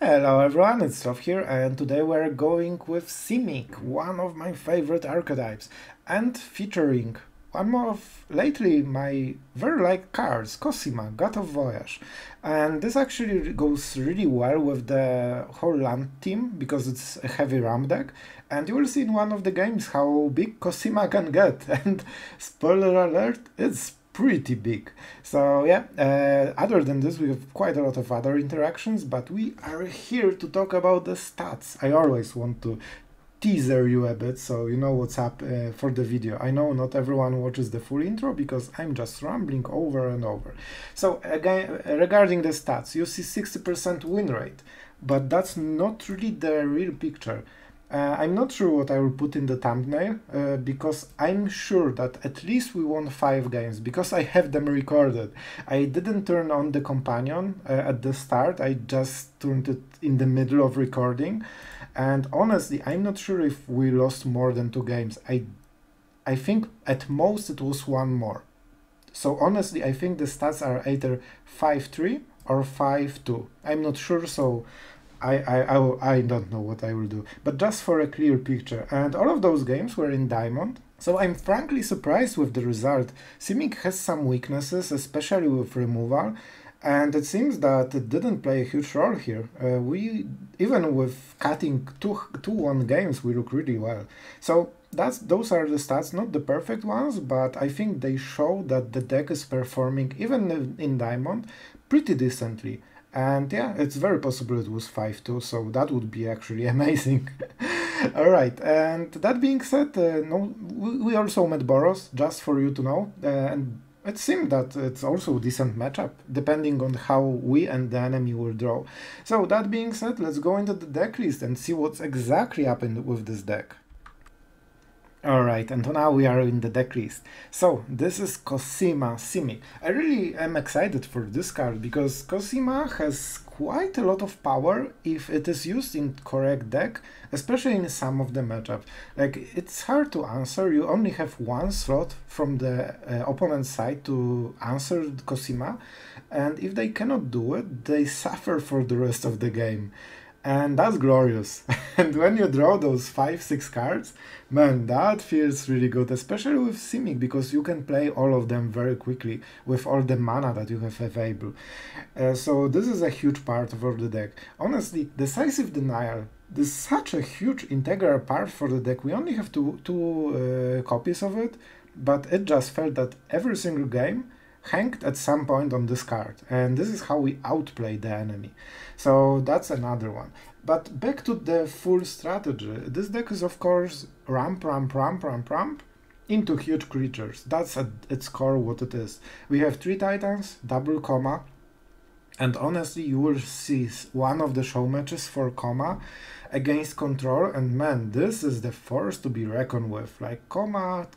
Hello everyone, it's Sloth here, and today we're going with Simic, one of my favorite archetypes, and featuring one more of lately my very liked cards, Cosima, God of Voyage. And this actually goes really well with the whole land team because it's a heavy RAM deck, and you will see in one of the games how big Cosima can get. And spoiler alert, it's pretty big. So yeah, other than this, we have quite a lot of other interactions, but we are here to talk about the stats. I always want to teaser you a bit so you know what's up for the video. I know not everyone watches the full intro because I'm just rambling over and over. So again, regarding the stats, you see 60% win rate, but that's not really the real picture. I'm not sure what I will put in the thumbnail because I'm sure that at least we won 5 games because I have them recorded. I didn't turn on the companion at the start, I just turned it in the middle of recording, and honestly I'm not sure if we lost more than 2 games. I think at most it was one more. So honestly I think the stats are either 5-3 or 5-2. I'm not sure, so I don't know what I will do, but just for a clear picture. And all of those games were in Diamond, so I'm frankly surprised with the result. Simic has some weaknesses, especially with removal, and it seems that it didn't play a huge role here. We, even with cutting 2-1 games, we look really well. So those are the stats, not the perfect ones, but I think they show that the deck is performing, even in Diamond, pretty decently. And yeah, it's very possible it was 5-2, so that would be actually amazing. Alright, and that being said, no, we also met BOROS, just for you to know, and it seemed that it's also a decent matchup, depending on how we and the enemy will draw. So that being said, let's go into the deck list and see what's exactly happened with this deck. Alright, and now we are in the deck list. So, this is Cosima Simic. I really am excited for this card because Cosima has quite a lot of power if it is used in correct deck, especially in some of the matchups. Like, it's hard to answer, you only have one slot from the opponent's side to answer Cosima, and if they cannot do it, they suffer for the rest of the game. And that's glorious. And when you draw those 5-6 cards, man, that feels really good, especially with Simic, because you can play all of them very quickly with all the mana that you have available. So this is a huge part of the deck. Honestly, Decisive Denial is such a huge integral part for the deck. We only have two copies of it, but it just felt that every single game hanged at some point on this card, and this is how we outplay the enemy. So that's another one. But back to the full strategy. This deck is of course ramp into huge creatures. That's at its core what it is. We have 3 Titans, double Koma, and honestly you will see one of the show matches for Koma against Control, and man, this is the force to be reckoned with. Like, Koma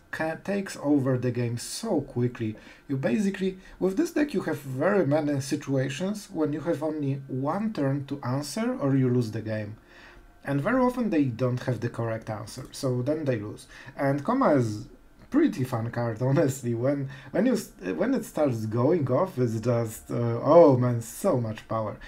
takes over the game so quickly. You basically, with this deck you have very many situations when you have only one turn to answer or you lose the game. And very often they don't have the correct answer, so then they lose. And Koma is pretty fun card, honestly. When it starts going off, it's just oh man, so much power.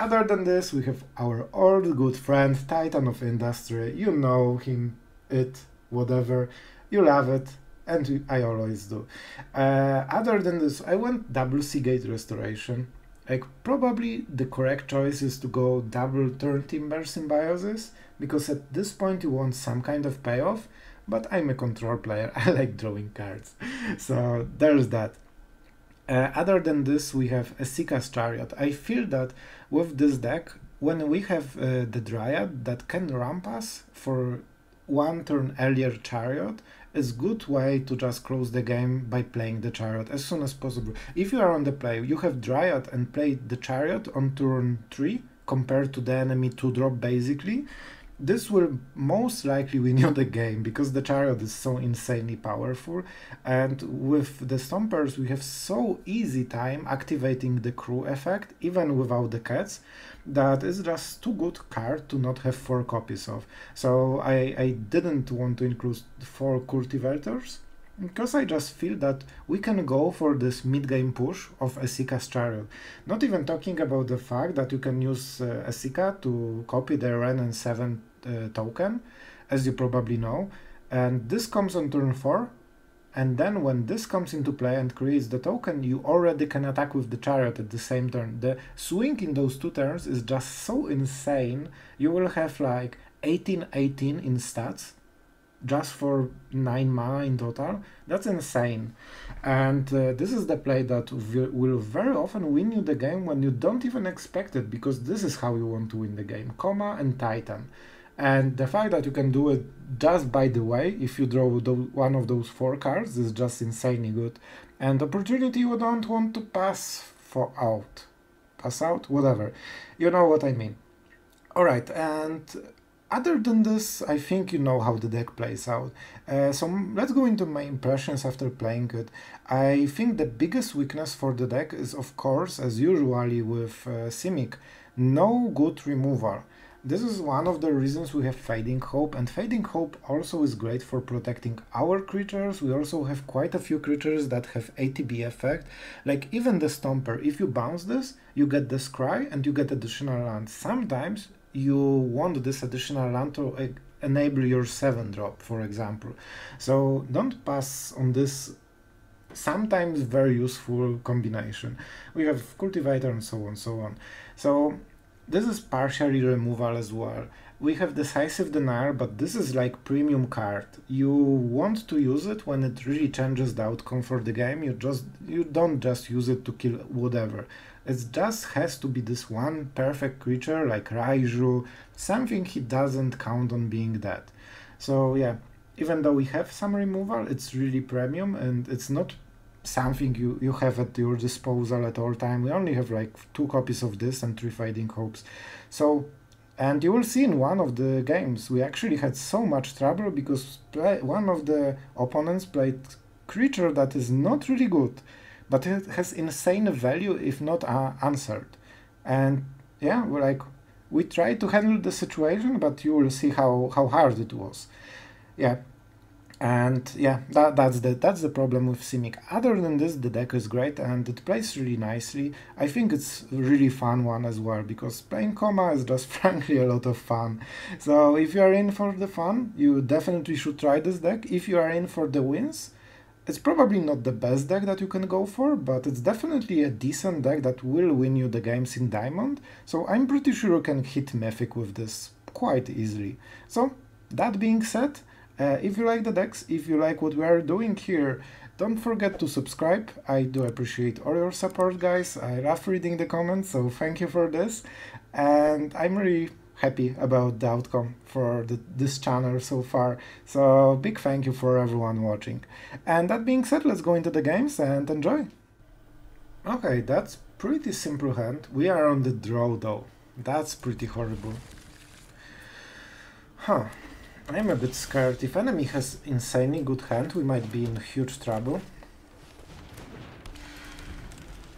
Other than this, we have our old good friend, Titan of Industry. You know him, it, whatever. You love it, and I always do. Other than this, I went double Seagate Restoration. Like, probably the correct choice is to go double Turntimber Symbiosis, because at this point you want some kind of payoff, but I'm a control player, I like drawing cards. So there's that. Other than this, we have Esika's Chariot. I feel that with this deck, when we have the Dryad that can ramp us for one turn earlier Chariot, is good way to just close the game by playing the Chariot as soon as possible. If you are on the play, you have Dryad and play the Chariot on turn 3 compared to the enemy 2-drop basically, this will most likely win you the game, because the Chariot is so insanely powerful, and with the Stompers we have so easy time activating the crew effect, even without the cats, that is just too good card to not have 4 copies of. So I didn't want to include 4 cultivators, Because I just feel that we can go for this mid-game push of Esika's Chariot. Not even talking about the fact that you can use Esika to copy the Wrenn and Seven token, as you probably know. And this comes on turn 4, and then when this comes into play and creates the token, you already can attack with the Chariot at the same turn. The swing in those 2 turns is just so insane. You will have like 18-18 in stats, just for 9 mana in total. That's insane. And this is the play that will very often win you the game when you don't even expect it, because this is how you want to win the game. Koma and Titan. And the fact that you can do it just by the way, if you draw one of those 4 cards, is just insanely good. And opportunity you don't want to pass out. Pass out? Whatever. You know what I mean. Alright, and other than this, I think you know how the deck plays out. So let's go into my impressions after playing it. I think the biggest weakness for the deck is, of course, as usually with Simic, no good removal. This is one of the reasons we have Fading Hope, and Fading Hope also is great for protecting our creatures. We also have quite a few creatures that have ATB effect, like even the Stomper. If you bounce this, you get the Scry and you get additional land. Sometimes you want this additional land to enable your 7-drop, for example. So don't pass on this sometimes very useful combination. We have Cultivator and so on, so on. So this is partially removal as well. We have Decisive Denial, but this is like premium card. You want to use it when it really changes the outcome for the game. You don't just use it to kill whatever. It just has to be this one perfect creature like Raiju, something he doesn't count on being dead. So yeah, even though we have some removal, it's really premium and it's not something you have at your disposal at all time. We only have like 2 copies of this and 3 Fading Hopes. So, and you will see in one of the games, we actually had so much trouble because one of the opponents played creature that is not really good, but it has insane value if not answered. And yeah, we tried to handle the situation, but you will see how hard it was. Yeah. And yeah, that's the problem with Simic. Other than this, the deck is great and it plays really nicely. I think it's a really fun one as well, because playing Koma is just frankly a lot of fun. So if you are in for the fun, you definitely should try this deck. If you are in for the wins, it's probably not the best deck that you can go for, but it's definitely a decent deck that will win you the games in Diamond. So I'm pretty sure you can hit Mythic with this quite easily. So that being said, if you like the decks, if you like what we are doing here, don't forget to subscribe. I do appreciate all your support, guys. I love reading the comments, so thank you for this. And I'm really happy about the outcome for this channel so far. So big thank you for everyone watching. And that being said, let's go into the games and enjoy. Okay, that's pretty simple hand. We are on the draw though. That's pretty horrible. Huh. I'm a bit scared. If enemy has insanely good hand, we might be in huge trouble.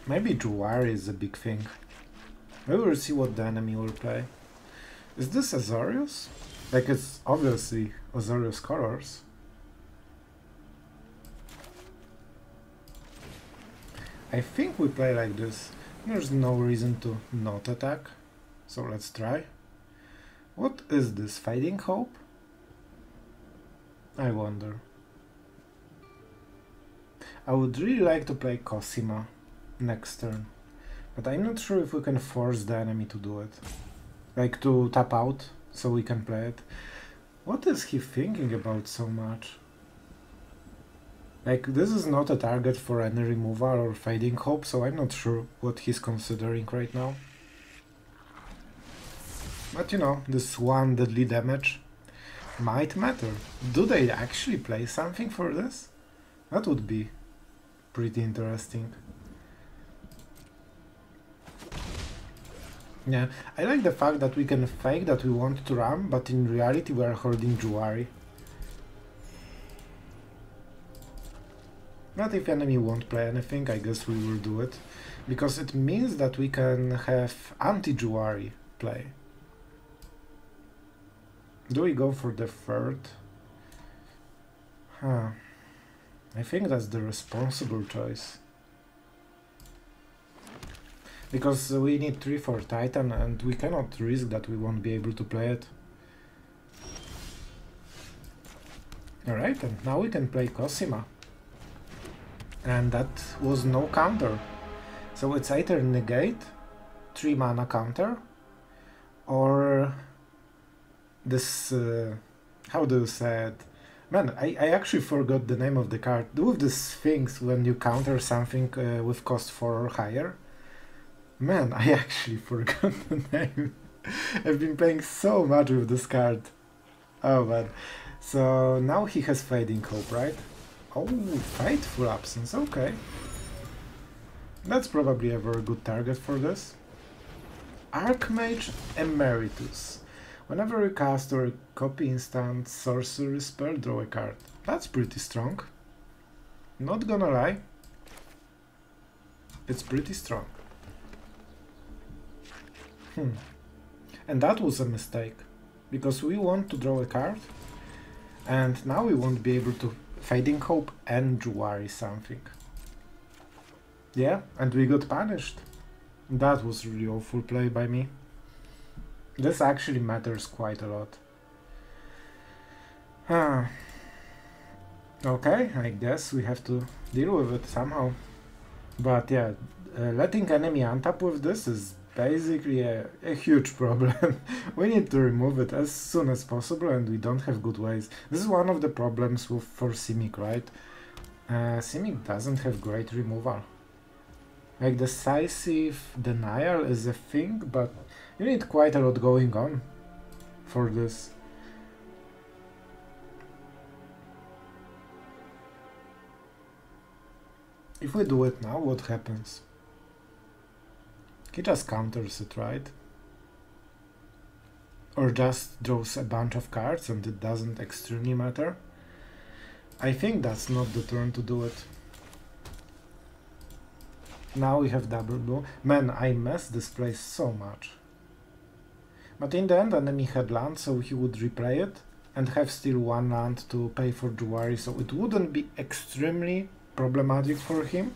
Maybe Jwari is a big thing. We will see what the enemy will play. Is this Azorius? Like, it's obviously Azorius colors. I think we play like this. There's no reason to not attack. So let's try. What is this? Fading Hope? I wonder. I would really like to play Cosima next turn, but I'm not sure if we can force the enemy to do it. Like to tap out so we can play it. What is he thinking about so much? Like, this is not a target for any removal or Fading Hope, so I'm not sure what he's considering right now. But you know, this one deadly damage might matter. Do they actually play something for this? That would be pretty interesting. Yeah, I like the fact that we can fake that we want to ram, but in reality we are holding Jwari. But if enemy won't play anything, I guess we will do it. Because it means that we can have anti-Jwari play. Do we go for the third? Huh. I think that's the responsible choice. Because we need 3 for Titan and we cannot risk that we won't be able to play it. Alright, and now we can play Cosima. And that was no counter. So it's either negate, 3 mana counter, or this, how do you say it? Man, I actually forgot the name of the card. With these things when you counter something with cost 4 or higher. Man, I actually forgot the name. I've been playing so much with this card. Oh man. So now he has Fading Hope, right? Oh, Fateful Absence, okay. That's probably a very good target for this. Archmage Emeritus. Whenever you cast or copy instant sorcery spell, draw a card. That's pretty strong. Not gonna lie. It's pretty strong. And that was a mistake. Because we want to draw a card. And now we won't be able to Fading Hope and Jwari something. Yeah, and we got punished. That was really awful play by me. This actually matters quite a lot. Okay, I guess we have to deal with it somehow. But yeah, letting enemy untap with this is basically a huge problem. We need to remove it as soon as possible and we don't have good ways. This is one of the problems for Simic, right? Simic doesn't have great removal. Like Decisive Denial is a thing, but you need quite a lot going on for this. If we do it now, what happens? He just counters it, right? Or just draws a bunch of cards and it doesn't extremely matter. I think that's not the turn to do it. Now we have double blue. Man, I messed this place so much. But in the end, enemy had land, so he would replay it and have still 1 land to pay for Jwari, so it wouldn't be extremely problematic for him.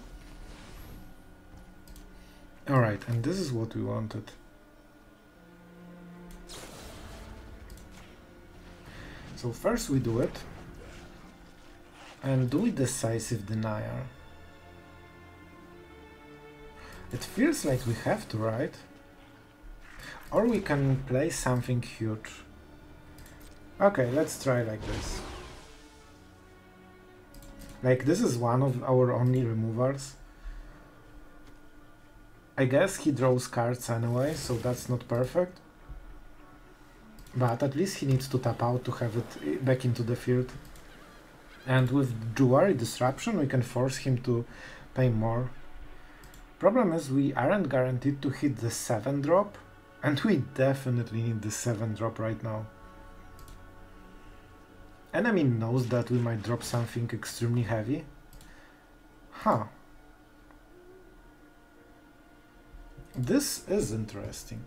Alright, and this is what we wanted. So first we do it. And do we Decisive Denial? It feels like we have to, right? Or we can play something huge. Okay, let's try like this. Like, this is one of our only removals. I guess he draws cards anyway, so that's not perfect. But at least he needs to tap out to have it back into the field. And with Jwari Disruption we can force him to pay more. Problem is we aren't guaranteed to hit the 7 drop, and we definitely need the 7 drop right now. Enemy knows that we might drop something extremely heavy. Huh. This is interesting.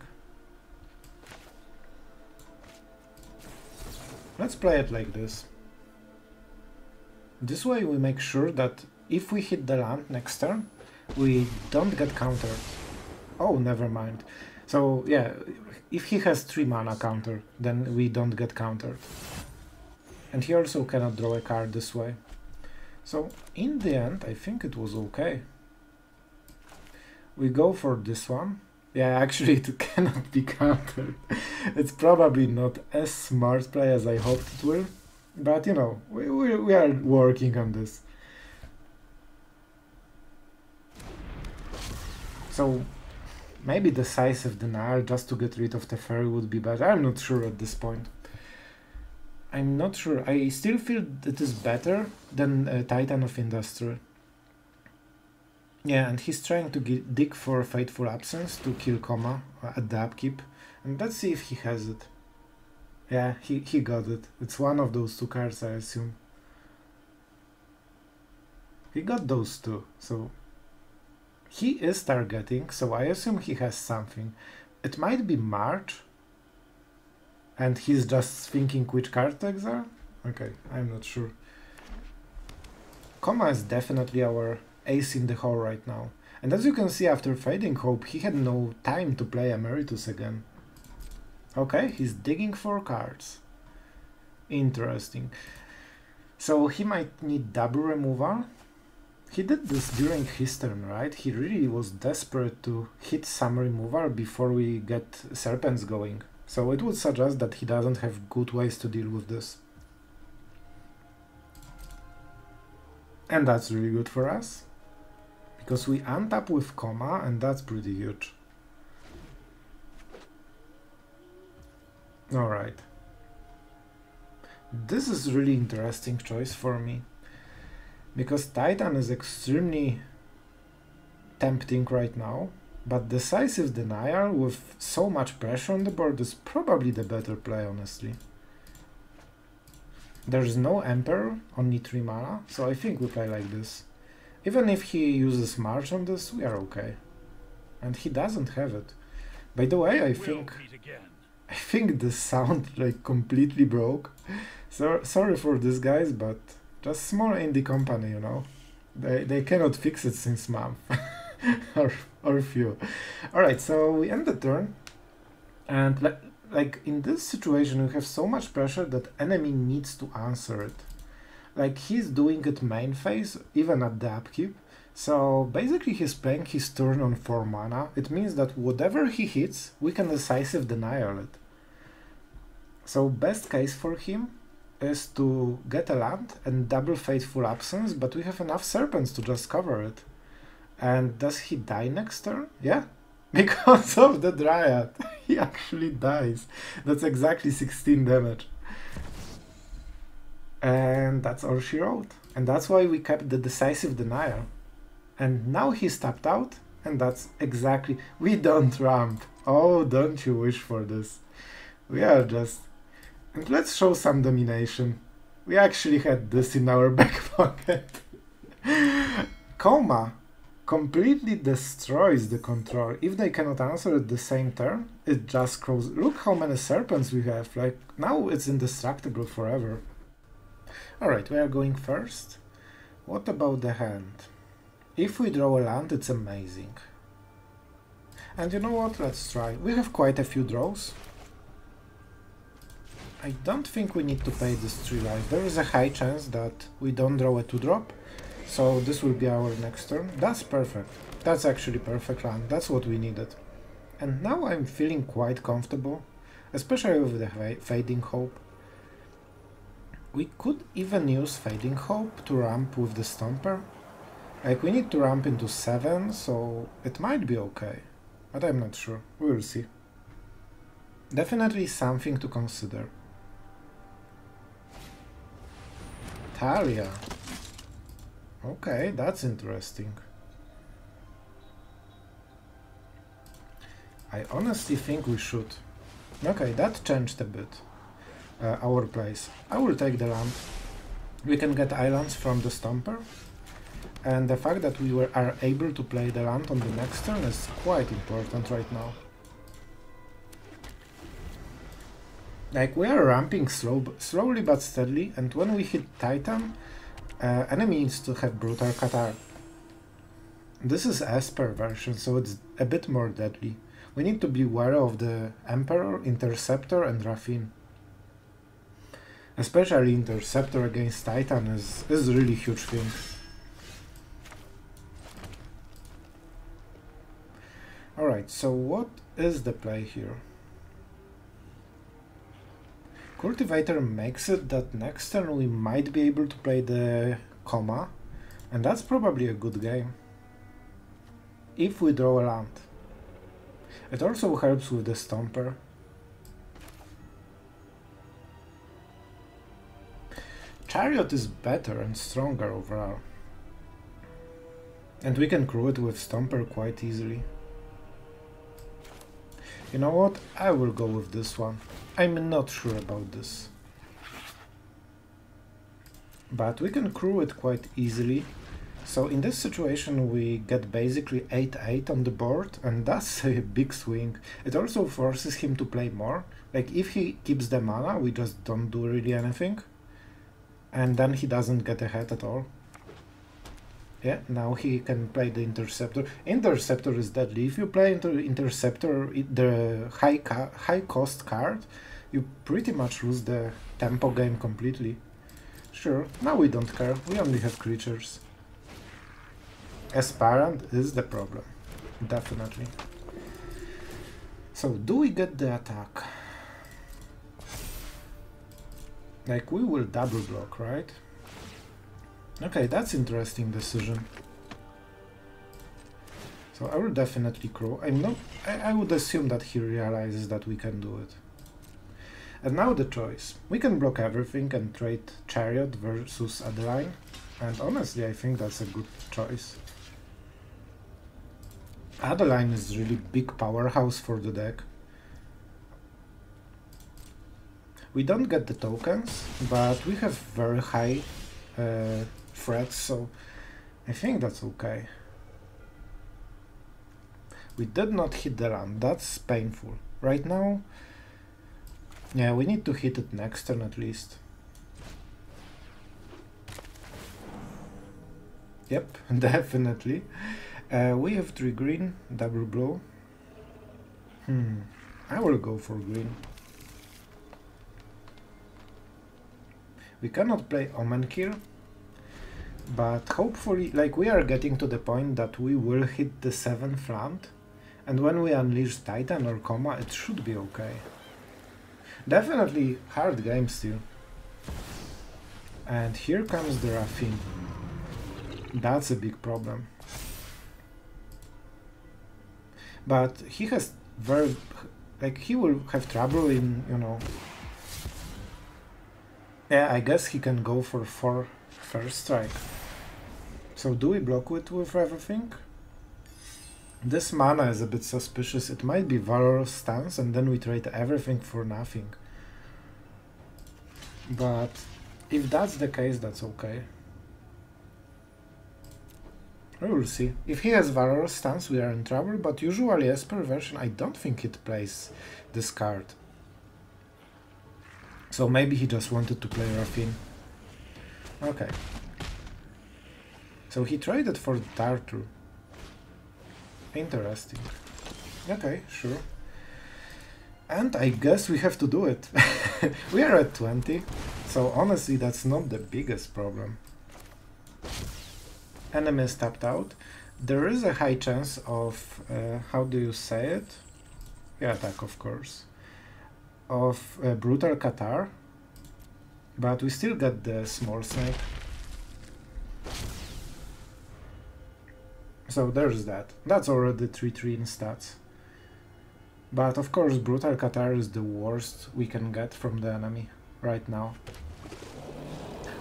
Let's play it like this. This way we make sure that if we hit the land next turn, we don't get countered. Oh, never mind. So yeah, if he has 3 mana counter, then we don't get countered. And he also cannot draw a card this way. So in the end, I think it was okay. We go for this one. Yeah, actually it cannot be countered. It's probably not as smart play as I hoped it will. But you know, we are working on this. So maybe Decisive Denial just to get rid of the fairy would be better. I'm not sure at this point. I'm not sure. I still feel it is better than Titan of Industry. Yeah, and he's trying to dig for Fateful Absence to kill Koma at the upkeep. And let's see if he has it. Yeah, he got it. It's one of those 2 cards, I assume. He got those 2, so... He is targeting, so I assume he has something. It might be March. And he's just thinking which card to exile? Okay, I'm not sure. Koma is definitely our ace in the hole right now. And as you can see, after Fading Hope, he had no time to play Emeritus again. Okay, he's digging for cards. Interesting. So he might need double removal. He did this during his turn, right? He really was desperate to hit some removal before we get Serpents going. So it would suggest that he doesn't have good ways to deal with this. And that's really good for us, because we untap with Koma, and that's pretty huge. Alright. This is really interesting choice for me, because Titan is extremely tempting right now, but Decisive Denial with so much pressure on the board is probably the better play, honestly. There's no Emperor, only 3 mana, so I think we play like this. Even if he uses March on this, we are okay. And he doesn't have it. By the way, I think this sound like completely broke. So sorry for this, guys, but just small indie company, you know. They cannot fix it since month. or few. Alright, so we end the turn, and like in this situation we have so much pressure that enemy needs to answer it. Like he's doing it main phase, even at the upkeep. So basically he's playing his turn on 4 mana. It means that whatever he hits, we can Decisive Denial it. So best case for him is to get a land and double Fateful Absence, but we have enough Serpents to just cover it. And does he die next turn? Yeah, because of the Dryad. He actually dies. That's exactly 16 damage. And that's all she wrote. And that's why we kept the Decisive Denial. And now he's tapped out, and that's exactly... We don't ramp. Oh, don't you wish for this. We are just... And let's show some domination. We actually had this in our back pocket. Koma completely destroys the control. If they cannot answer at the same turn, it just crows. Look how many Serpents we have. Like, now it's indestructible forever. Alright, we are going first. What about the hand? If we draw a land, it's amazing. And you know what? Let's try. We have quite a few draws. I don't think we need to pay this 3 life. There is a high chance that we don't draw a 2-drop. So this will be our next turn. That's perfect. That's actually perfect land. That's what we needed. And now I'm feeling quite comfortable, especially with the Fading Hope. We could even use Fading Hope to ramp with the Stomper. Like, we need to ramp into 7, so it might be okay. But I'm not sure. We will see. Definitely something to consider. Talia. Okay, that's interesting. I honestly think we should. Okay, that changed a bit. Our place. I will take the land. We can get islands from the Stomper. And the fact that we are able to play the land on the next turn is quite important right now. Like, we are ramping slowly but steadily, and when we hit Titan, enemy needs to have Brutal Catar. This is Esper version, so it's a bit more deadly. We need to be wary of the Emperor, Interceptor and Raffine. Especially Interceptor against Titan is a really huge thing. Alright, so what is the play here? Cultivator makes it that next turn we might be able to play the Koma, and that's probably a good game. If we draw a land. It also helps with the Stomper. Chariot is better and stronger overall. And we can crew it with Stomper quite easily. You know what? I will go with this one. I'm not sure about this. But we can crew it quite easily. So in this situation we get basically 8-8 on the board, and that's a big swing. It also forces him to play more. Like, if he keeps the mana, we just don't do really anything. And then he doesn't get ahead at all. Yeah, now he can play the Interceptor. Interceptor is deadly. If you play Interceptor, the high cost card, you pretty much lose the tempo game completely. Sure, now we don't care. We only have creatures. Aspirant is the problem. Definitely. So, do we get the attack? Like, we will double block, right? Okay, that's interesting decision. So I will definitely crow. I would assume that he realizes that we can do it. And now the choice. We can block everything and trade Chariot versus Adeline. And honestly, I think that's a good choice. Adeline is really big powerhouse for the deck. We don't get the tokens, but we have very high threats, so I think that's okay. We did not hit the run, that's painful. Right now, yeah, we need to hit it next turn at least. Yep, definitely. We have 3 green, double blow. I will go for green. We cannot play Omen here, but hopefully, like, we are getting to the point that we will hit the 7th round, and when we unleash Titan or Koma, it should be okay. Definitely hard game still. And here comes the Raffine. That's a big problem. But he has he will have trouble in, you know... Yeah, I guess he can go for 4 first strike. So do we block it with everything? This mana is a bit suspicious. It might be Valor's stance and then we trade everything for nothing. But if that's the case, that's okay. We will see. If he has Valor's stance, we are in trouble, but usually as per version, I don't think it plays this card. So maybe he just wanted to play Raffine. Okay. So he traded for Tartu. Interesting. Okay, sure. And I guess we have to do it. We are at 20, so honestly that's not the biggest problem. Enemy is tapped out. There is a high chance of, how do you say it? Yeah, attack of course. Of Brutal Qatar, but we still get the small snake. So there's that. That's already 3-3 in stats. But of course Brutal Qatar is the worst we can get from the enemy right now.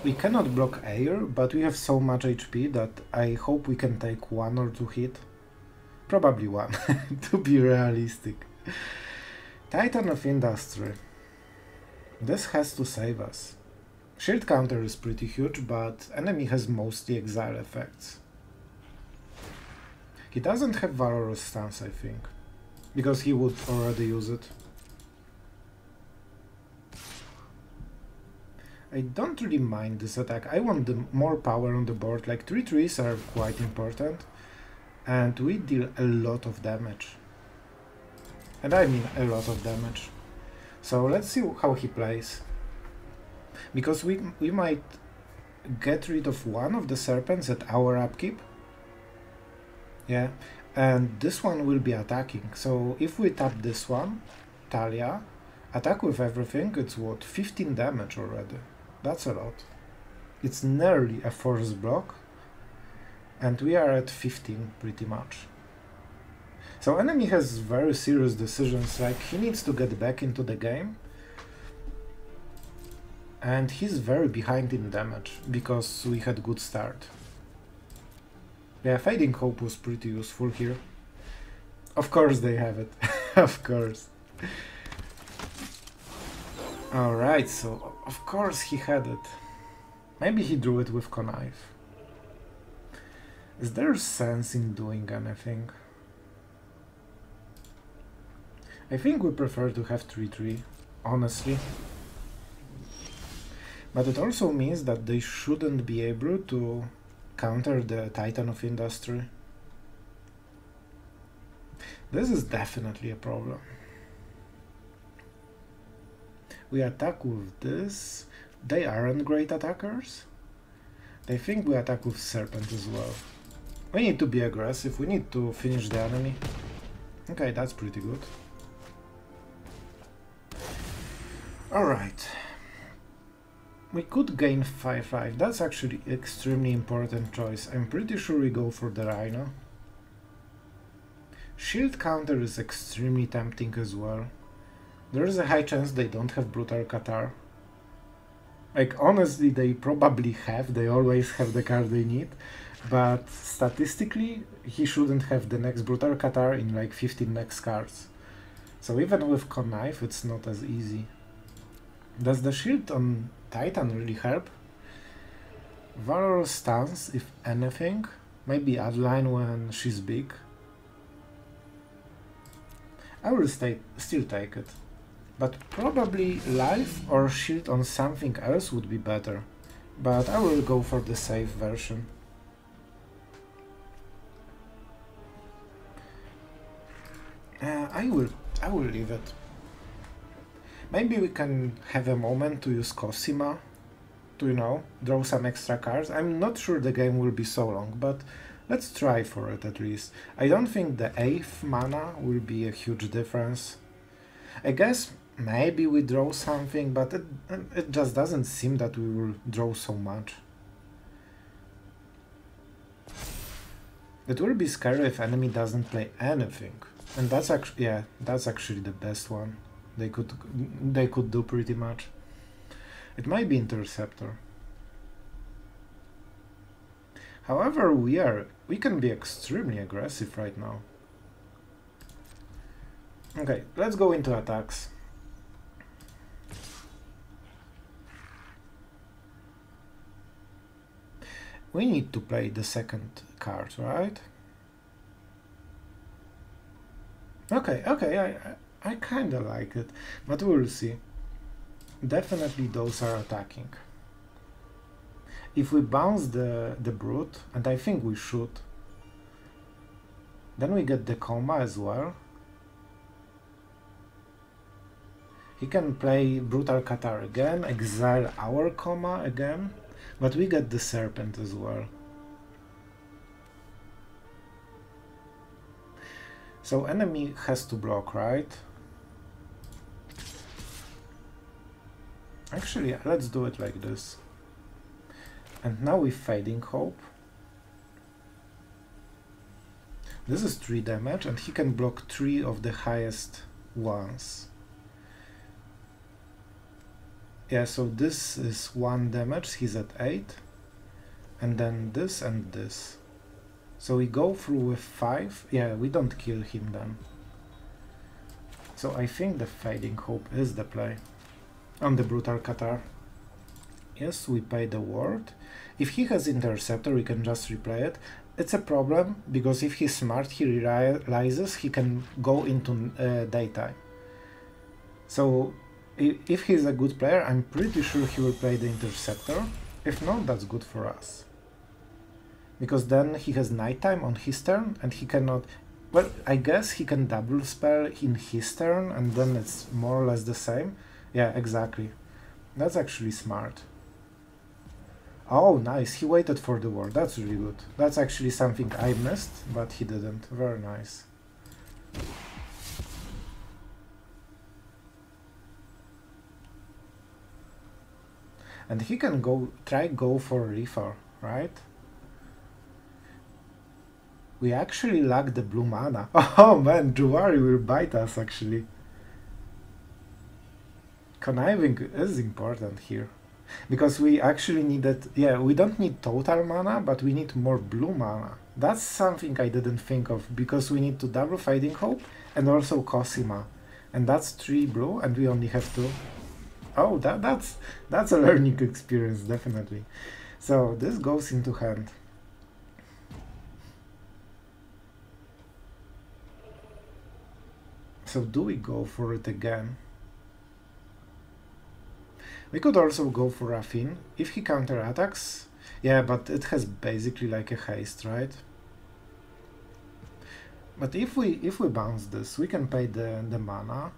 We cannot block air, but we have so much HP that I hope we can take 1 or 2 hit. Probably 1, to be realistic. Titan of Industry. This has to save us. Shield counter is pretty huge, but enemy has mostly exile effects. He doesn't have Valorous stance, I think, because he would already use it. I don't really mind this attack. I want the more power on the board, like 3 trees are quite important, and we deal a lot of damage. And I mean a lot of damage. So let's see how he plays. Because we might get rid of one of the Serpents at our upkeep. Yeah, and this one will be attacking. So if we tap this one, Talia, attack with everything, it's what, 15 damage already. That's a lot. It's nearly a force block. And we are at 15 pretty much. So enemy has very serious decisions, like he needs to get back into the game. And he's very behind in damage, because we had good start. Yeah, Fading Hope was pretty useful here. Of course they have it, of course. Alright, so of course he had it. Maybe he drew it with Connive. Is there sense in doing anything? I think we prefer to have 3-3, honestly. But it also means that they shouldn't be able to counter the Titan of Industry. This is definitely a problem. We attack with this. They aren't great attackers. They think we attack with Serpent as well. We need to be aggressive, we need to finish the enemy. Okay, that's pretty good. Alright. We could gain 5-5, that's actually extremely important choice. I'm pretty sure we go for the Rhino. Shield counter is extremely tempting as well. There is a high chance they don't have Brutal Catar. Like, honestly, they probably have, they always have the card they need. But statistically, he shouldn't have the next Brutal Catar in like 15 next cards. So even with Connive, it's not as easy. Does the shield on Titan really help? Valor stance, if anything. Maybe Adeline when she's big. I will still take it. But probably life or shield on something else would be better. But I will go for the safe version. I will leave it. Maybe we can have a moment to use Cosima to, you know, draw some extra cards. I'm not sure the game will be so long, but let's try for it at least. I don't think the 8th mana will be a huge difference. I guess maybe we draw something, but it just doesn't seem that we will draw so much. It will be scary if enemy doesn't play anything. And that's actually, yeah, that's actually the best one they could do pretty much. It might be Interceptor. However, we can be extremely aggressive right now. Okay, let's go into attacks. We need to play the second card, right? Okay, I kinda like it, but we'll see. Definitely those are attacking. If we bounce the Brute, and I think we should, then we get the Koma as well. He can play Brutal Catar again, exile our Koma again, but we get the Serpent as well. So enemy has to block, right? Actually, let's do it like this. And now with Fading Hope. This is 3 damage, and he can block 3 of the highest ones. Yeah, so this is 1 damage, he's at 8. And then this and this. So we go through with 5. Yeah, we don't kill him then. So I think the Fading Hope is the play. On the Brutal Catar. Yes, we pay the ward. If he has Interceptor, we can just replay it. It's a problem, because if he's smart, he realizes he can go into daytime. So if he's a good player, I'm pretty sure he will play the Interceptor. If not, that's good for us. Because then he has nighttime on his turn, and he cannot... Well, I guess he can double spell in his turn, and then it's more or less the same. Yeah, exactly. That's actually smart. Oh, nice, he waited for the ward, that's really good. That's actually something I missed, but he didn't. Very nice. And he can go for Reefer, right? We actually lack the blue mana. Oh man, Jwari will bite us actually. Conniving is important here. Because we actually needed, yeah, we don't need total mana, but we need more blue mana. That's something I didn't think of, because we need to double Fading Hope and also Cosima. And that's 3 blue, and we only have 2. Oh, that's a learning experience, definitely. So this goes into hand. So do we go for it again? We could also go for Raffin. If he counterattacks, Yeah, but it has basically like a haste, right? But if we bounce this, we can pay the mana.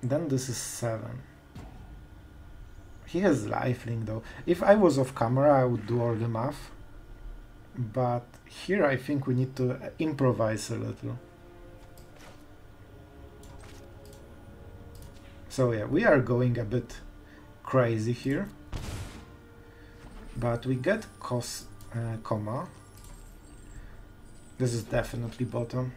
Then this is 7. He has lifelink though. If I was off camera, I would do all the math. But here I think we need to improvise a little. So yeah, we are going a bit crazy here. But we get Koma. This is definitely bottom.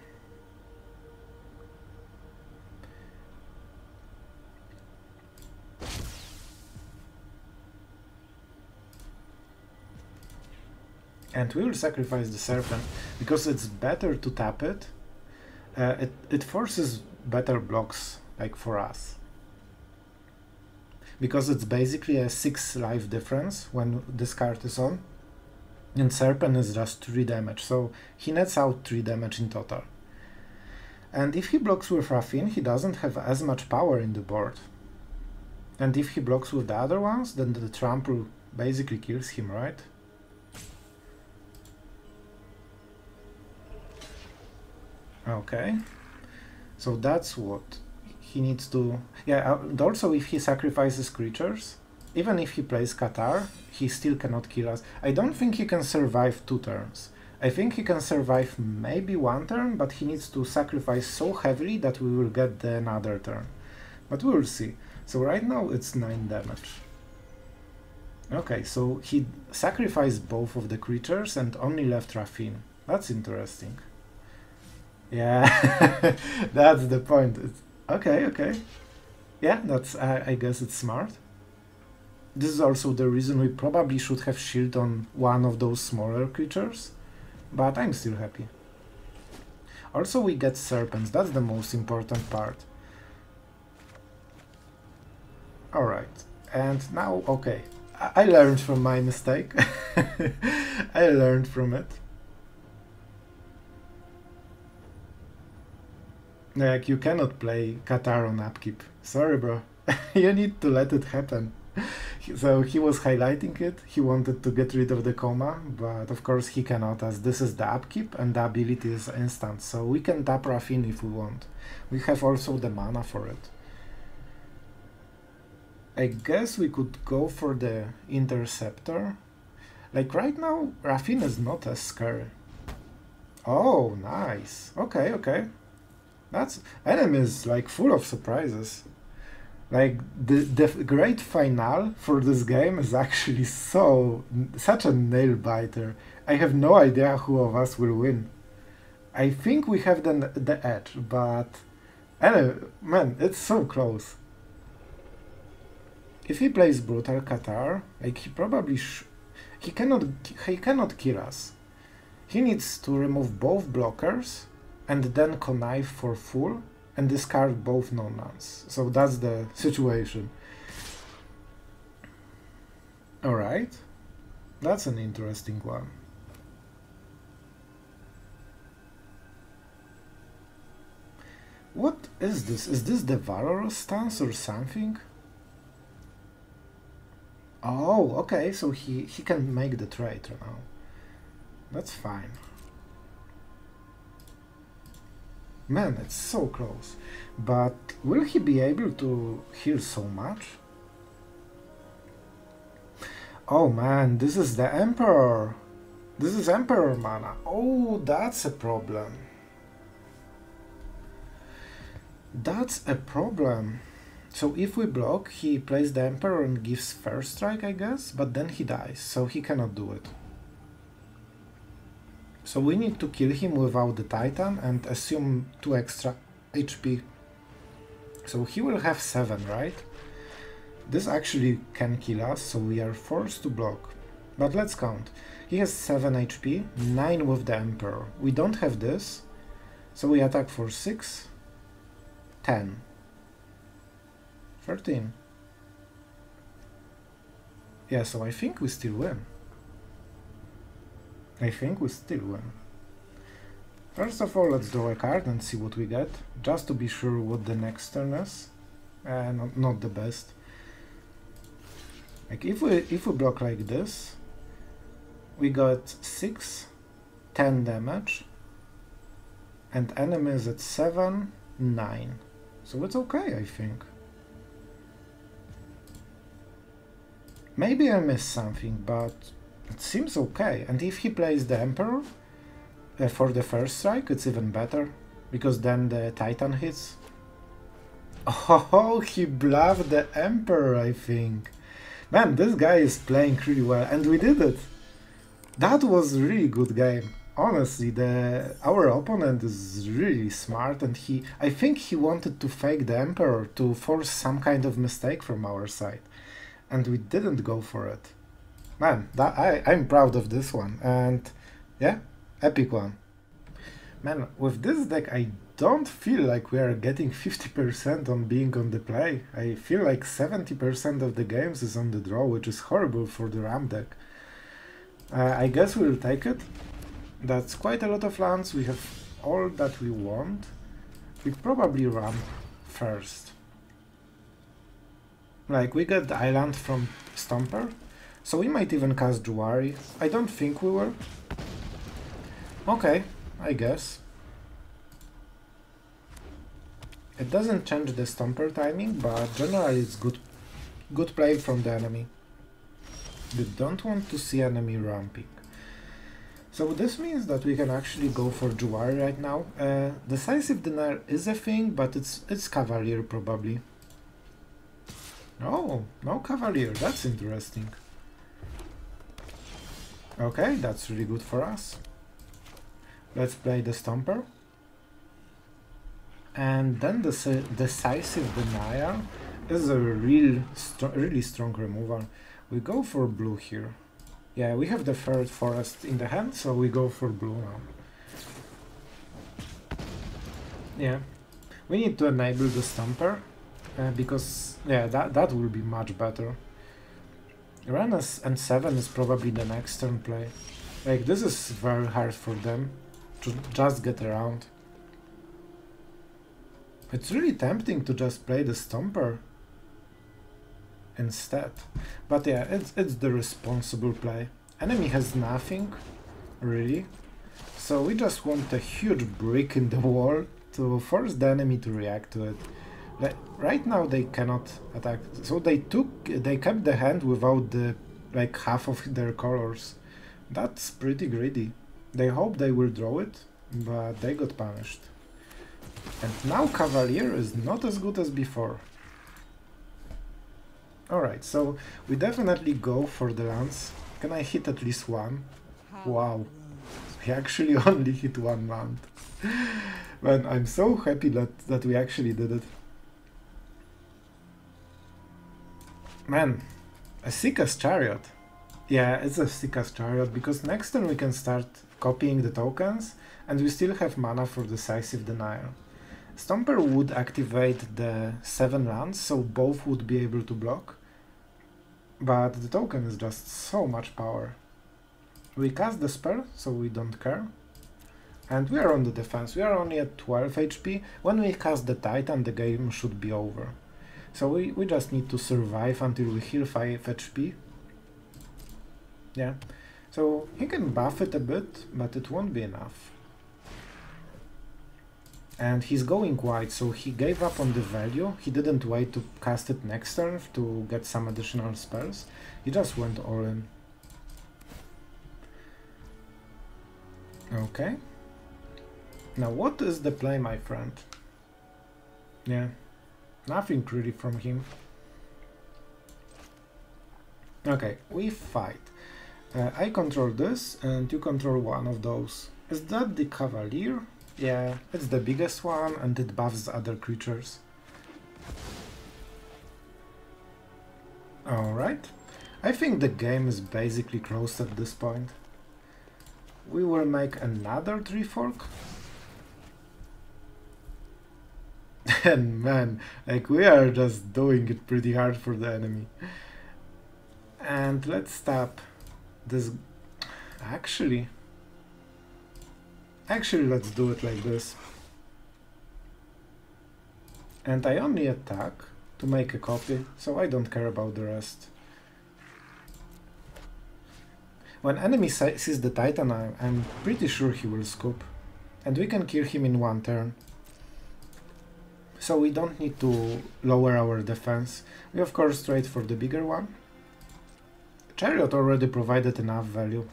And we will sacrifice the Serpent, because it's better to tap it. It forces better blocks, like for us. Because it's basically a 6 life difference when this card is on. And Serpent is just 3 damage, so he nets out 3 damage in total. And if he blocks with Raffine, he doesn't have as much power in the board. And if he blocks with the other ones, then the trample basically kills him, right? Okay, so that's what he needs to... Yeah, and also if he sacrifices creatures, even if he plays Qatar, he still cannot kill us. I don't think he can survive 2 turns. I think he can survive maybe 1 turn, but he needs to sacrifice so heavily that we will get another turn. But we will see. So right now it's 9 damage. Okay, so he sacrificed both of the creatures and only left Raffine. That's interesting. Yeah, that's the point. Okay, okay. Yeah, that's I guess it's smart. This is also the reason we probably should have shield on one of those smaller creatures, but I'm still happy. Also we get Serpents, that's the most important part. Alright, and now, okay, I learned from my mistake. I learned from it. Like, you cannot play Qatar on upkeep. Sorry, bro. You need to let it happen. So he was highlighting it. He wanted to get rid of the Koma, but of course he cannot, as this is the upkeep and the ability is instant. So we can tap Raffine if we want. We have also the mana for it. I guess we could go for the Interceptor. Like right now, Raffine is not as scary. Oh, nice. Okay, okay. That's enemy is like full of surprises. Like the great finale for this game is actually such a nail biter. I have no idea who of us will win. I think we have the edge, but anyway, man, it's so close. If he plays Brutal Qatar, like he probably he cannot kill us. He needs to remove both blockers and then connive for full and discard both non-lands. So that's the situation. Alright, that's an interesting one. What is this? Is this the Valorous stance or something? Oh, okay, so he can make the trade now. That's fine. Man, it's so close. But will he be able to heal so much? Oh man, this is the Emperor. This is Emperor mana. Oh, that's a problem. That's a problem. So if we block, he plays the Emperor and gives first strike, I guess, but then he dies, so he cannot do it. So we need to kill him without the Titan and assume 2 extra HP. So he will have 7, right? This actually can kill us, so we are forced to block. But let's count. He has 7 HP, 9 with the Emperor. We don't have this, so we attack for 6, 10, 13. Yeah, so I think we still win. I think we still win. First of all, let's draw a card and see what we get, just to be sure what the next turn is. Not the best. Like if we block like this, we got 6, 10 damage, and enemy is at 7, 9. So it's okay, I think. Maybe I missed something, but it seems okay. And if he plays the Emperor for the first strike, it's even better, because then the Titan hits. Oh, he bluffed the Emperor, I think. Man, this guy is playing really well, and we did it. That was a really good game. Honestly, our opponent is really smart, and I think he wanted to fake the Emperor to force some kind of mistake from our side. And we didn't go for it. Man, I'm proud of this one, and yeah, epic one. Man, with this deck I don't feel like we are getting 50% on being on the play. I feel like 70% of the games is on the draw, which is horrible for the RAM deck. I guess we'll take it. That's quite a lot of lands, we have all that we want. We probably ramp first. Like, we get the island from Stomper, so we might even cast Jwari. I don't think we will. Okay, I guess. It doesn't change the Stomper timing, but generally it's good play from the enemy. We don't want to see enemy ramping. So this means that we can actually go for Jwari right now. Decisive Denial is a thing, but it's Cavalier probably. Oh, no Cavalier, that's interesting. Okay, that's really good for us. Let's play the Stomper. And then the Decisive Denial is a really strong removal. We go for blue here. Yeah, we have the third forest in the hand, so we go for blue now. Yeah, we need to enable the Stomper, because yeah, that will be much better. Wrenn and Seven is probably the next turn play. Like, this is very hard for them to just get around. It's really tempting to just play the Stomper instead. But yeah, it's the responsible play. Enemy has nothing, really. So we just want a huge brick in the wall to force the enemy to react to it. Like, right now they cannot attack, so they kept the hand without the like half of their colors. That's pretty greedy. They hope they will draw it, but they got punished. And now Cavalier is not as good as before. Alright, so we definitely go for the lance. Can I hit at least one? Wow, we actually only hit one land. Man, I'm so happy that we actually did it. Man, Esika's Chariot. Yeah, it's Esika's Chariot, because next turn we can start copying the tokens, and we still have mana for Decisive Denial. Stomper would activate the 7 lands, so both would be able to block. But the token is just so much power. We cast the spell, so we don't care. And we are on the defense, we are only at 12 HP. When we cast the Titan, the game should be over. So we just need to survive until we heal 5 HP. Yeah, so he can buff it a bit, but it won't be enough. And he's going wide, so he gave up on the value. He didn't wait to cast it next turn to get some additional spells. He just went all in. Okay. Now what is the play, my friend? Yeah, nothing really from him. Okay, we fight. I control this, and you control one of those. Is that the Cavalier? Yeah, it's the biggest one, and it buffs other creatures. Alright. I think the game is basically closed at this point. We will make another 3-fork. And man, like, we are just doing it pretty hard for the enemy. And let's tap this. Actually, let's do it like this. And I only attack to make a copy, so I don't care about the rest. When enemy sees the Titan, I'm pretty sure he will scoop. And we can kill him in one turn. So we don't need to lower our defense. We of course trade for the bigger one. Chariot already provided enough value.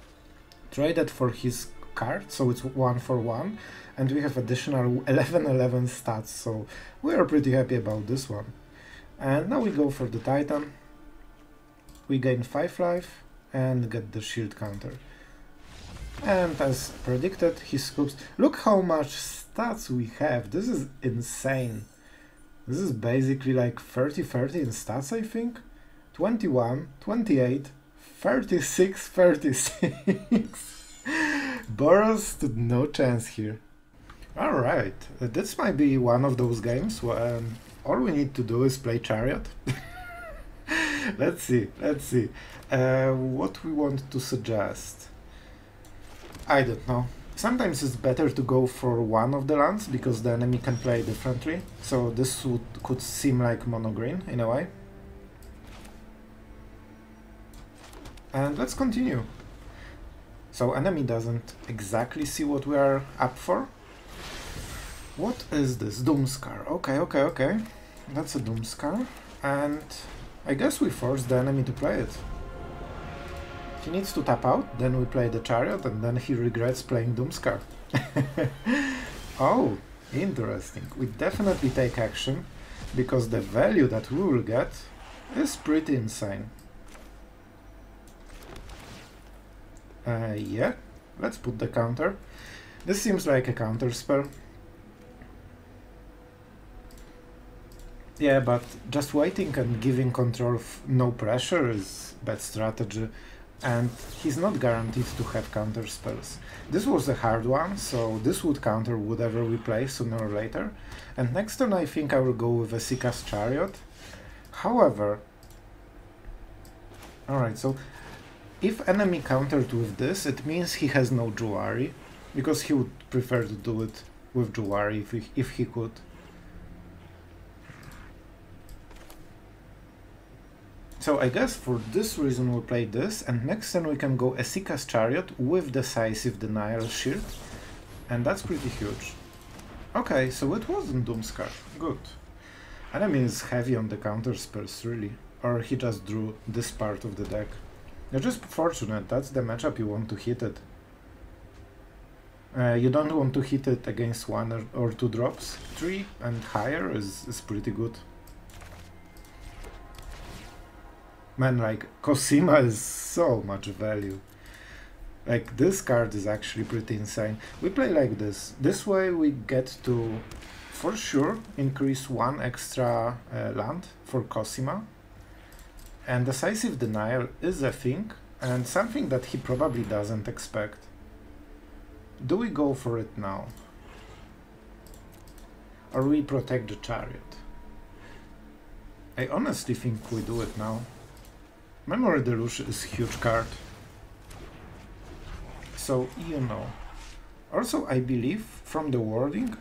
Traded for his card, so it's 1 for 1. And we have additional 11/11 stats, so we are pretty happy about this one. And now we go for the Titan. We gain 5 life and get the shield counter. And as predicted, he scoops. Look how much stats we have. This is insane. This is basically like 30-30 in stats, I think. 21, 28, 36, 36. Boros stood no chance here. Alright, this might be one of those games when all we need to do is play Chariot. Let's see. What we want to suggest. I don't know. Sometimes it's better to go for one of the lands because the enemy can play differently. So this could seem like mono green in a way. And let's continue. So enemy doesn't exactly see what we are up for. What is this? Doomscar. Okay. That's a Doomscar. And I guess we force the enemy to play it. He needs to tap out, then we play the Chariot, and then he regrets playing Doomscar. Oh, interesting. We definitely take action, because the value that we will get is pretty insane. Yeah, let's put the counter. This seems like a counter spell. Yeah, but just waiting and giving control of no pressure is bad strategy. And he's not guaranteed to have counter spells. This was a hard one, so this would counter whatever we play sooner or later. And next turn I think I will go with Esika's Chariot. However... Alright, so if enemy countered with this, it means he has no Jwari, because he would prefer to do it with Jwari if he could. So I guess for this reason we'll play this, and next turn we can go Esika's Chariot with Decisive Denial shield, and that's pretty huge. Okay, so it wasn't Doomscar. Good. Enemy is heavy on the counter spells, really. Or he just drew this part of the deck. You're just fortunate, that's the matchup you want to hit it. You don't want to hit it against 1 or 2 drops. 3 and higher is pretty good. Man, like, Cosima is so much value. Like, this card is actually pretty insane. We play like this. This way we get to, for sure, increase 1 extra land for Cosima. And Decisive Denial is a thing, and something that he probably doesn't expect. Do we go for it now? Or we protect the Chariot? I honestly think we do it now. Memory Deluge is a huge card. So, you know. Also, I believe, from the wording,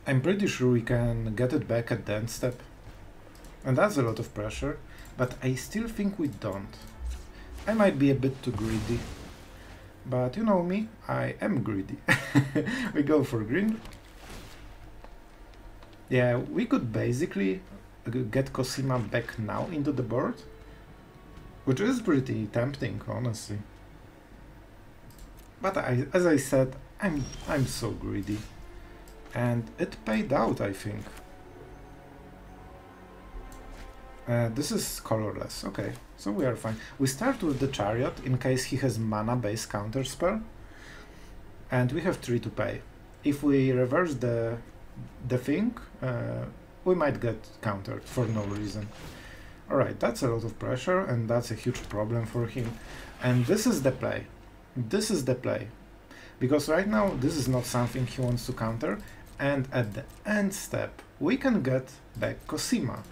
I'm pretty sure we can get it back at the end step. And that's a lot of pressure, but I still think we don't. I might be a bit too greedy. But you know me, I am greedy. We go for green. Yeah, we could basically get Cosima back now into the board. Which is pretty tempting, honestly. But as I said, I'm so greedy. And it paid out, I think. This is colorless, okay, so we are fine. We start with the Chariot in case he has mana-based counterspell. And we have 3 to pay. If we reverse the thing, we might get countered for no reason. Alright, that's a lot of pressure, and that's a huge problem for him. And this is the play. This is the play. Because right now, this is not something he wants to counter, and at the end step, we can get back Cosima.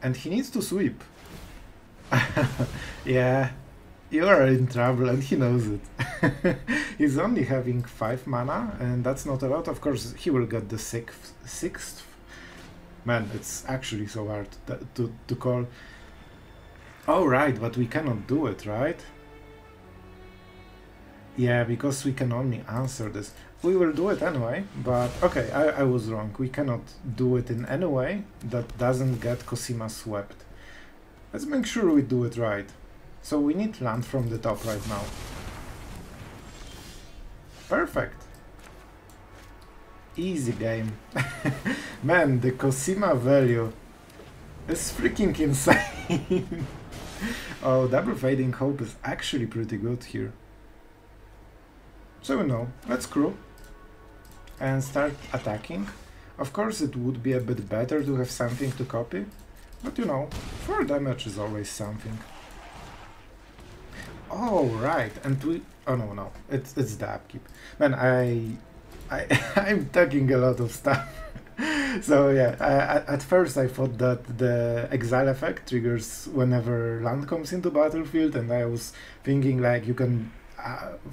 And he needs to sweep. Yeah, you are in trouble, and he knows it. He's only having 5 mana, and that's not a lot. Of course, he will get the 6th. Man, it's actually so hard to call. Oh, right, but we cannot do it, right? Yeah, because we can only answer this. We will do it anyway, but okay, I was wrong. We cannot do it in any way that doesn't get Cosima swept. Let's make sure we do it right. So we need land from the top right now. Perfect. Easy game. Man, the Cosima value is freaking insane. Oh, double Fading Hope is actually pretty good here. So let's crew and start attacking. Of course it would be a bit better to have something to copy, but 4 damage is always something. Oh right, and we... oh no, it's the upkeep. Man, I'm taking a lot of stuff. So yeah, at first I thought that the exile effect triggers whenever land comes into battlefield, and I was thinking like you can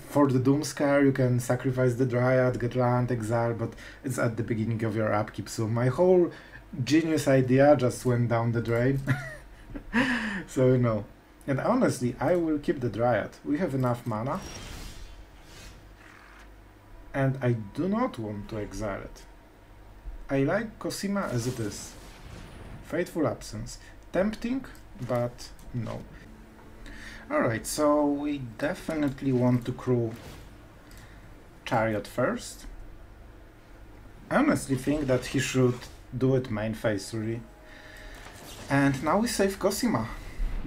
for the Doomscar you can sacrifice the Dryad, get land, exile, but it's at the beginning of your upkeep, so my whole genius idea just went down the drain. So and honestly I will keep the Dryad. We have enough mana and I do not want to exile it. I like Cosima as it is. Fateful Absence. Tempting, but no. Alright, so we definitely want to crew Chariot first. I honestly think that he should do it main phase really. And now we save Cosima,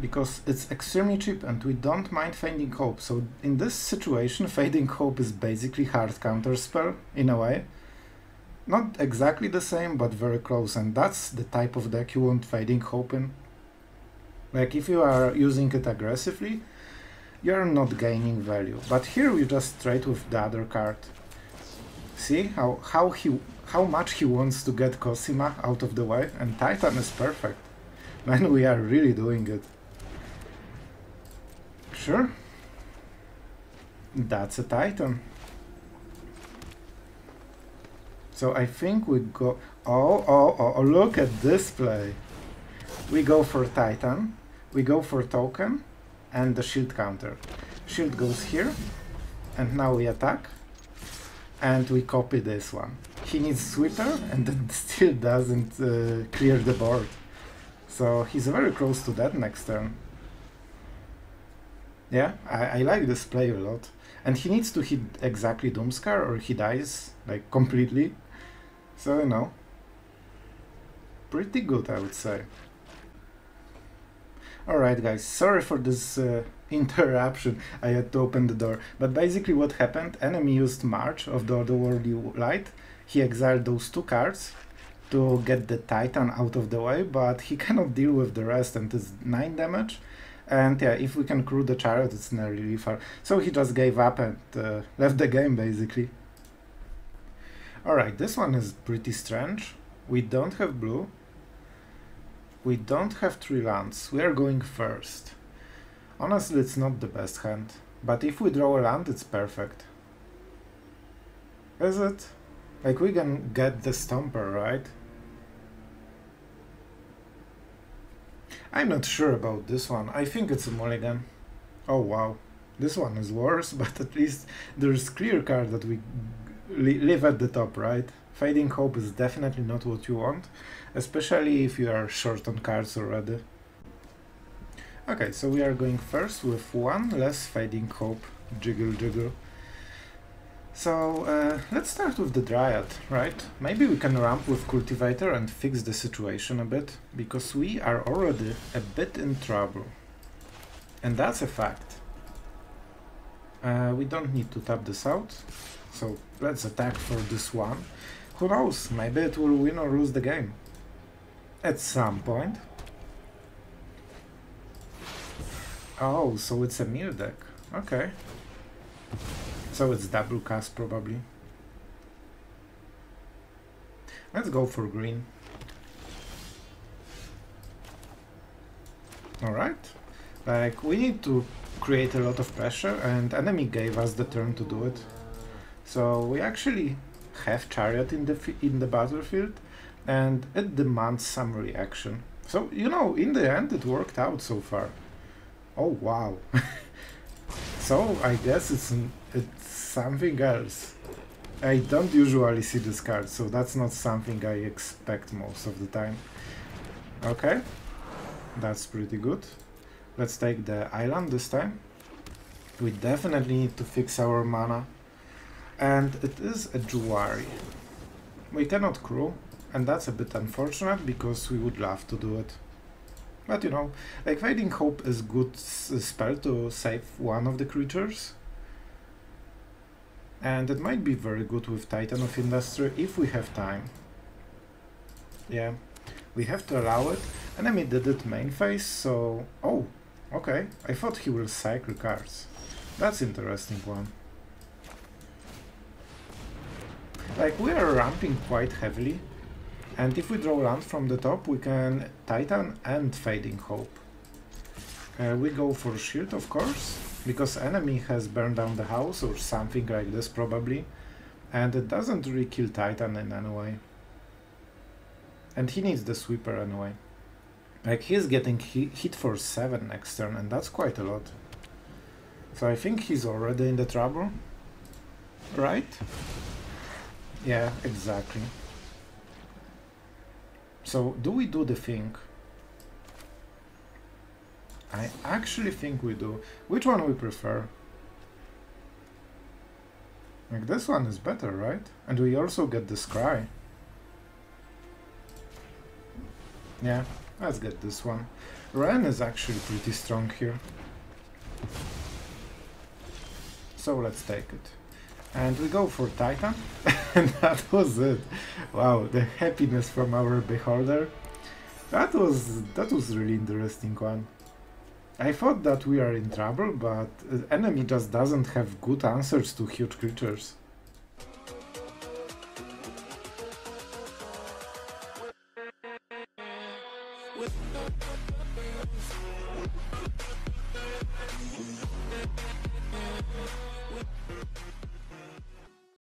because it's extremely cheap and we don't mind Fading Hope. So in this situation, Fading Hope is basically hard counterspell in a way. Not exactly the same, but very close, and that's the type of deck you want Fading Hope in. Like if you are using it aggressively, you are not gaining value. But here we just trade with the other card. See how much he wants to get Cosima out of the way, and Titan is perfect. Man, we are really doing it. Sure. That's a Titan. So I think we go... Oh, look at this play. We go for Titan, we go for token, and the shield counter. Shield goes here, and now we attack, and we copy this one. He needs Sweeper, and it still doesn't clear the board. So he's very close to that next turn. Yeah, I like this play a lot. And he needs to hit exactly Doomscar or he dies, like, completely. So, pretty good, I would say. Alright guys, sorry for this interruption, I had to open the door. But basically what happened, enemy used March of the Otherworldly Light. He exiled those 2 cards to get the Titan out of the way, but he cannot deal with the rest and it's 9 damage. And yeah, if we can crew the Chariot, it's nearly really far. So he just gave up and left the game, basically. Alright, this one is pretty strange. We don't have blue. We don't have 3 lands. We are going first. Honestly, it's not the best hand. But if we draw a land, it's perfect. Is it? Like, we can get the Stomper, right? I'm not sure about this one. I think it's a mulligan. Oh wow. This one is worse, but at least there's clear card that we live at the top, right? Fading Hope is definitely not what you want, especially if you are short on cards already. Okay, so we are going first with 1 less Fading Hope. Jiggle jiggle. So let's start with the Dryad, right? Maybe we can ramp with Cultivator and fix the situation a bit, because we are already a bit in trouble. And that's a fact. We don't need to tap this out, so let's attack for this one. Who knows, maybe it will win or lose the game. At some point. Oh, so it's a mirror deck. Okay. So it's double cast probably. Let's go for green. Alright. Like, we need to create a lot of pressure and enemy gave us the turn to do it. So we actually have Chariot in the battlefield and it demands some reaction. So, you know, in the end it worked out so far. Oh wow. So I guess it's something else. I don't usually see this card, so that's not something I expect most of the time. Okay, that's pretty good. Let's take the island this time. We definitely need to fix our mana. And it is a Jwari. We cannot crew, and that's a bit unfortunate because we would love to do it. But you know, like Fading Hope is good spell to save one of the creatures. And it might be very good with Titan of Industry if we have time. Yeah, we have to allow it. Enemy did it main phase, so... Oh, okay. I thought he will cycle cards. That's interesting one. Like, we are ramping quite heavily. And if we draw land from the top, we can Titan and Fading Hope. We go for shield, of course, because enemy has burned down the house or something like this probably. And it doesn't really kill Titan in any way. And he needs the sweeper anyway. Like, he's getting hit for 7 next turn, and that's quite a lot. So I think he's already in the trouble. Right? Yeah, exactly. So, do we do the thing? I actually think we do. Which one we prefer? Like, this one is better, right? And we also get the scry. Yeah, let's get this one. Wrenn is actually pretty strong here. So let's take it. And we go for Titan. And that was it. Wow, the happiness from our beholder. That was really interesting one. I thought that we are in trouble, but enemy just doesn't have good answers to huge creatures.